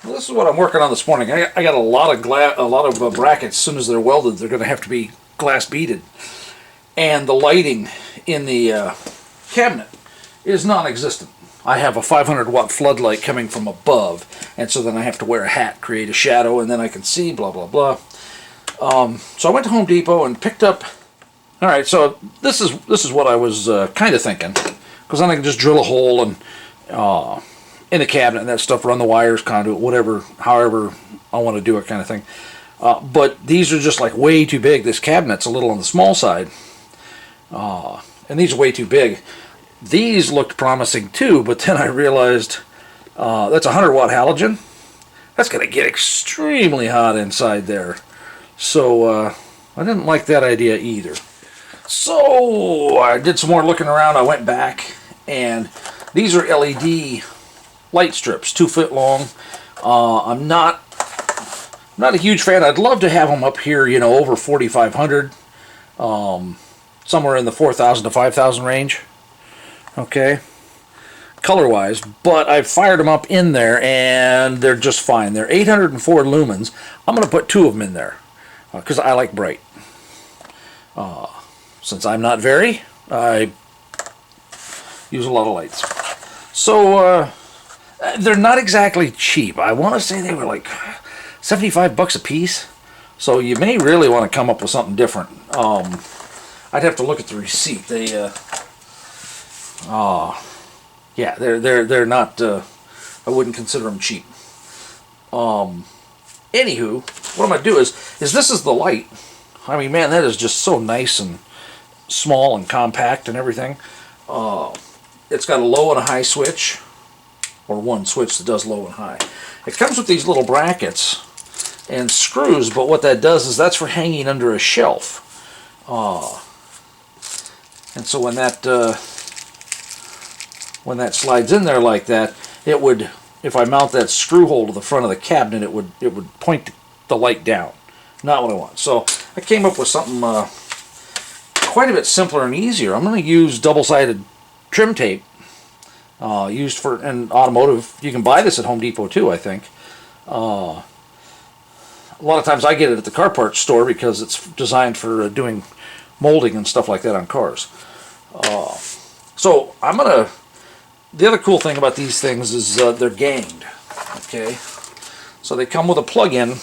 Well, this is what I'm working on this morning. I got a lot of brackets. As soon as they're welded, they're going to have to be glass beaded, and the lighting in the cabinet is non-existent. I have a 500 watt floodlight coming from above, and so then I have to wear a hat, create a shadow, and then I can see, blah blah blah. So I went to Home Depot and picked up. All right, so this is what I was kind of thinking, because then I can just drill a hole and in the cabinet and that stuff, run the wires, conduit, whatever, however I want to do it, kind of thing. But these are just like way too big. This cabinet's a little on the small side, and these are way too big. These looked promising too, but then I realized that's a 100 watt halogen. That's going to get extremely hot inside there. So I didn't like that idea either. So I did some more looking around. I went back, and these are LED light strips, 2 foot long. I'm not a huge fan. I'd love to have them up here, you know, over 4,500, somewhere in the 4,000 to 5,000 range. Okay, color-wise, but I've fired them up in there, and they're just fine. They're 804 lumens. I'm going to put 2 of them in there because I like bright. Since I'm not very, I use a lot of lights. So they're not exactly cheap. I want to say they were like 75 bucks a piece. So you may really want to come up with something different. I'd have to look at the receipt. They yeah, they're not. I wouldn't consider them cheap. Anywho, what I'm gonna do is this is the light. I mean, man, that is just so nice and small and compact and everything. It's got a low and a high switch, or one switch that does low and high. It comes with these little brackets and screws, but what that does is that's for hanging under a shelf. And so when that slides in there like that, it would, if I mount that screw hole to the front of the cabinet, it would point the light down. Not what I want. So I came up with something quite a bit simpler and easier. I'm going to use double-sided trim tape, used for in automotive. You can buy this at Home Depot too, I think. A lot of times I get it at the car parts store because it's designed for doing molding and stuff like that on cars. So I'm going to... The other cool thing about these things is they're ganged. Okay, so they come with a plug-in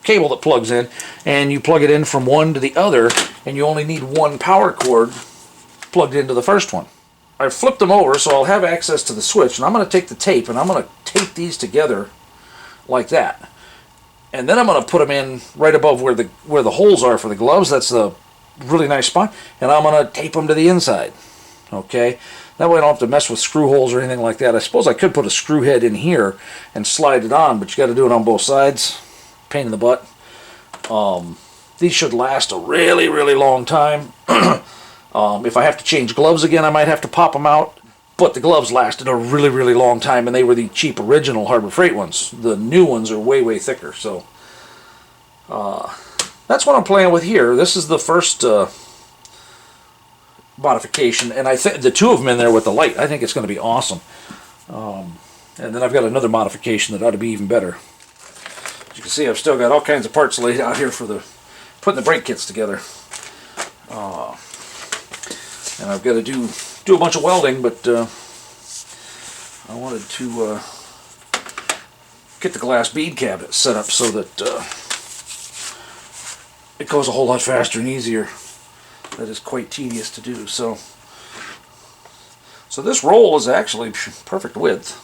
cable that plugs in, and you plug it in from one to the other, and you only need one power cord plugged into the first one. I flipped them over so I'll have access to the switch, and I'm going to take the tape and I'm going to tape these together like that, and then I'm going to put them in right above where the holes are for the gloves. That's a really nice spot, and I'm going to tape them to the inside. Okay, that way I don't have to mess with screw holes or anything like that. I suppose I could put a screw head in here and slide it on, but you got to do it on both sides. Pain in the butt. These should last a really, really long time. If I have to change gloves again, I might have to pop them out. But the gloves lasted a really, really long time, and they were the cheap original Harbor Freight ones. The new ones are way, way thicker. So that's what I'm playing with here. This is the first modification, and I think the 2 of them in there with the light, I think it's going to be awesome. And then I've got another modification that ought to be even better. As you can see, I've still got all kinds of parts laid out here for putting the brake kits together. And I've got to do a bunch of welding, but I wanted to get the glass bead cabinet set up so that it goes a whole lot faster and easier. That is quite tedious to do. So this roll is actually perfect width,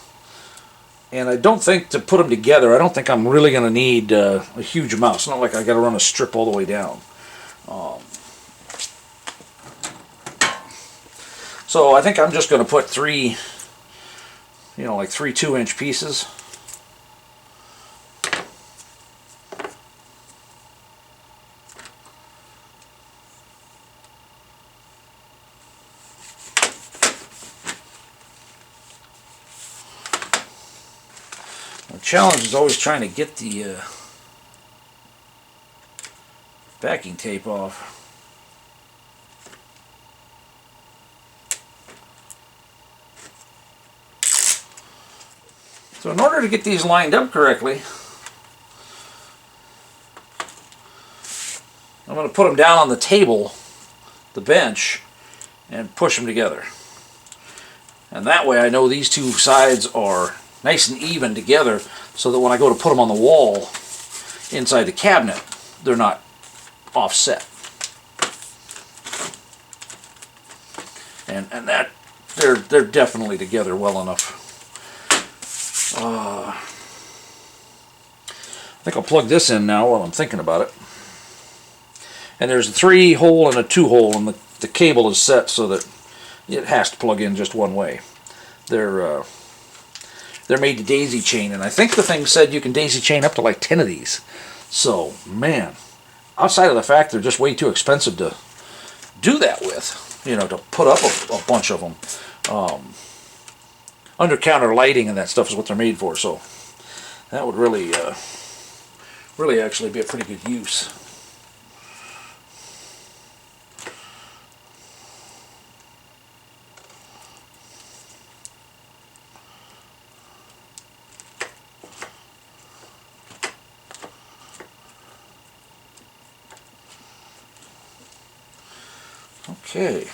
and I don't think, to put them together, I don't think I'm really going to need a huge amount. It's not like I got to run a strip all the way down. So I think I'm just going to put 3, like 3 2-inch pieces. The challenge is always trying to get the backing tape off. So in order to get these lined up correctly, I'm going to put them down on the table, the bench, and push them together. And that way I know these two sides are nice and even together, so that when I go to put them on the wall inside the cabinet, they're not offset. And that they're definitely together well enough. I think I'll plug this in now while I'm thinking about it. And there's a 3-hole and a 2-hole, and the cable is set so that it has to plug in just one way. They're made to daisy chain, and I think the thing said you can daisy chain up to like 10 of these. So, man, outside of the fact they're just way too expensive to do that with, you know, to put up a bunch of them. Under counter lighting and that stuff is what they're made for, so that would really actually be a pretty good use. Okay.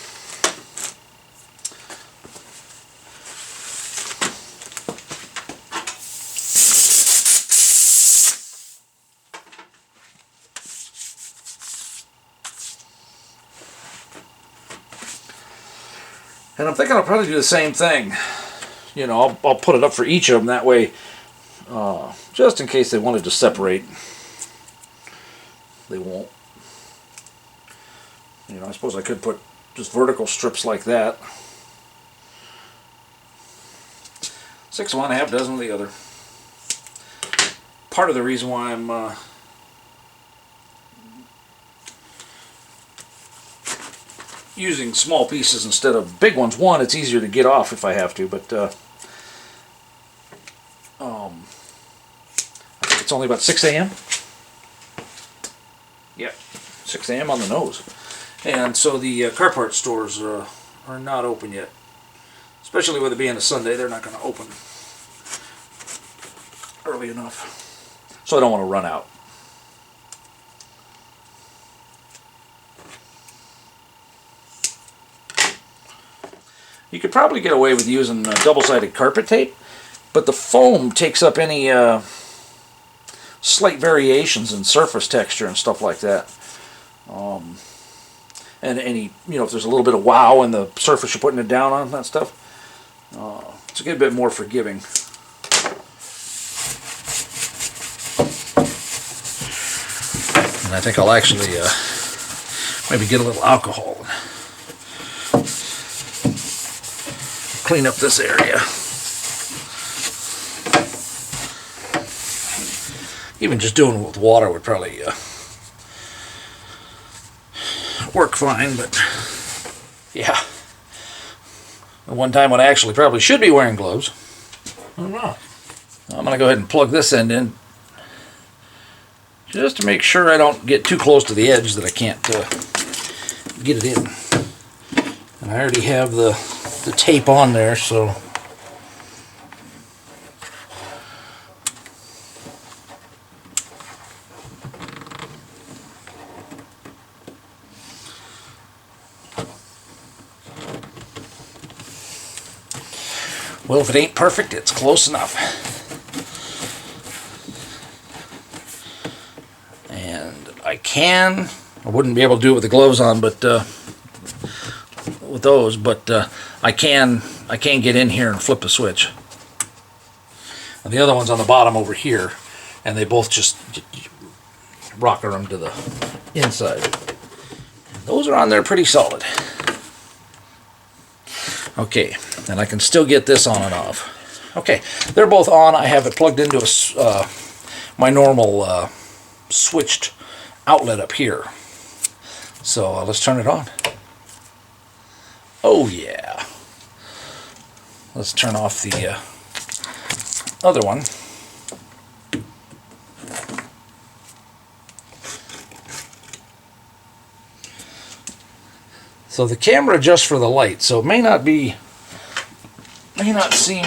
And I'm thinking I'll probably do the same thing. You know, I'll put it up for each of them, that way, just in case they wanted to separate, they won't. You know, I suppose I could put just vertical strips like that. 6 of one, half dozen of the other. Part of the reason why I'm using small pieces instead of big ones. One, it's easier to get off if I have to, but I think it's only about 6 a.m. Yep, 6 a.m. on the nose. And so the car parts stores are not open yet. Especially with it being a Sunday, they're not going to open early enough. So I don't want to run out. You could probably get away with using double-sided carpet tape, but the foam takes up any slight variations in surface texture and stuff like that. And any, you know, if there's a little bit of wow in the surface you're putting it down on, that stuff, it's a good bit more forgiving. And I think I'll actually maybe get a little alcohol. Clean up this area. Even just doing it with water would probably work fine, but yeah. One time when I actually probably should be wearing gloves, I'm not. I'm going to go ahead and plug this end in just to make sure I don't get too close to the edge that I can't get it in. And I already have the tape on there, so well, if it ain't perfect, it's close enough. And I wouldn't be able to do it with the gloves on, but with those, but I can get in here and flip the switch. And the other one's on the bottom over here, and they both just rocker them to the inside. And those are on there pretty solid. Okay, and I can still get this on and off. Okay, they're both on. I have it plugged into my normal switched outlet up here. So let's turn it on. Oh yeah. Let's turn off the other one. So the camera adjusts for the light, so it may not seem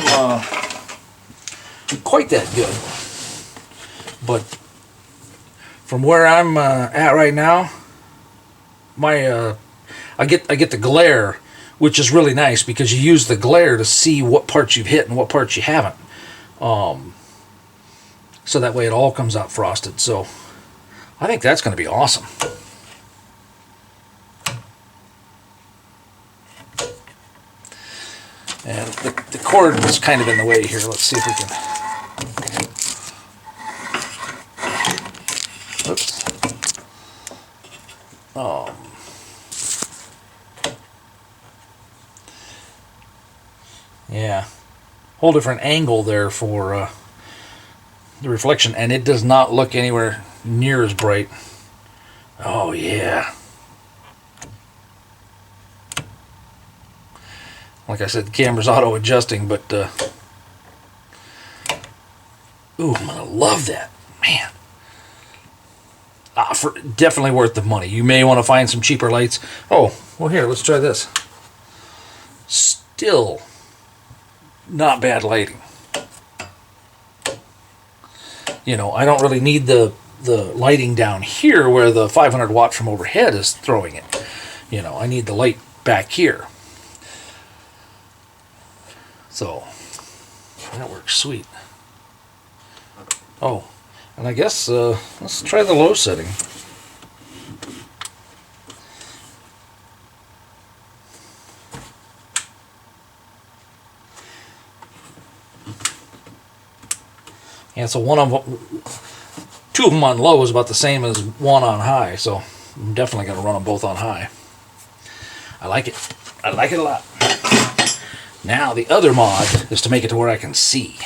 quite that good. But from where I'm at right now, my I get the glare, which is really nice because you use the glare to see what parts you've hit and what parts you haven't. So that way it all comes out frosted. So I think that's going to be awesome. And the cord is kind of in the way here. Let's see if we can. Oops. Yeah. Whole different angle there for the reflection, and it does not look anywhere near as bright. Oh yeah. Like I said, the camera's auto adjusting, but ooh, I'm gonna love that, man. Definitely worth the money. You may want to find some cheaper lights. Oh, well, here, let's try this. Still not bad lighting. You know, I don't really need the lighting down here where the 500 watt from overhead is throwing it. You know, I need the light back here. So that works sweet. Oh, and I guess let's try the low setting. Yeah, so two of them on low is about the same as one on high, so I'm definitely going to run them both on high. I like it. I like it a lot. Now the other mod is to make it to where I can see.